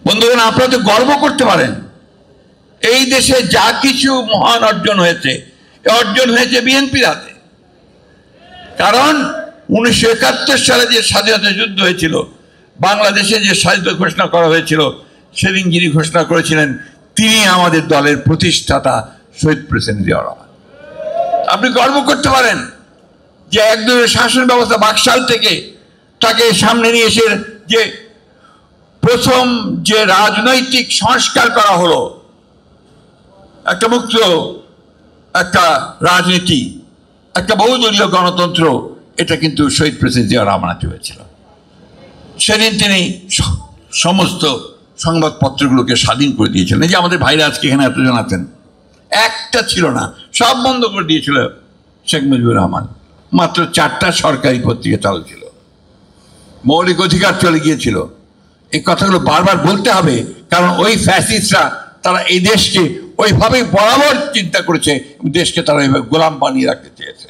বন্ধুগণ, আপনারা তো গর্ব করতে পারেন এই দেশে যা কিছু মহান অর্জন হয়েছে, অর্জন হয়েছে বিএনপির হাতে। কারণ 1971 সালে যে স্বাধীনতা যুদ্ধ হয়েছিল, বাংলাদেশে যে স্বাধীনতা ঘোষণা করা হয়েছিল, সেদিন যিনি ঘোষণা করেছিলেন তিনি আমাদের দলের প্রতিষ্ঠাতা শহীদ প্রেসিডেন্ট জিয়াউর রহমান। আপনি গর্ব করতে পারেন যে একদলের শাসন ব্যবস্থা বাকশাল থেকে তাকে সামনে নিয়ে এসে যে প্রথম যে রাজনৈতিক সংস্কার করা হলো, একটা মুক্ত একটা রাজনীতি, একটা বহুদলীয় গণতন্ত্র, এটা কিন্তু শহীদ প্রেসিডেন্ট জিয়াউর রহমান হয়েছিল। সেদিন তিনি সমস্ত সংবাদপত্রগুলোকে স্বাধীন করে দিয়েছিলেন। এই যে আমাদের ভাইরা আজকে এখানে এতজন আছেন, একটা ছিল না, সব বন্ধ করে দিয়েছিল শেখ মুজিবুর রহমান। মাত্র 4টা সরকারি পত্রিকা চালু ছিল, মৌলিক অধিকার চলে গিয়েছিল। এই কথাগুলো বারবার বলতে হবে, কারণ ওই ফ্যাসিস্টরা তারা এই দেশকে ওইভাবে বরাবর চিন্তা করেছে, দেশকে তারা এইভাবে গোলাম বানিয়ে রাখতে চেয়েছে।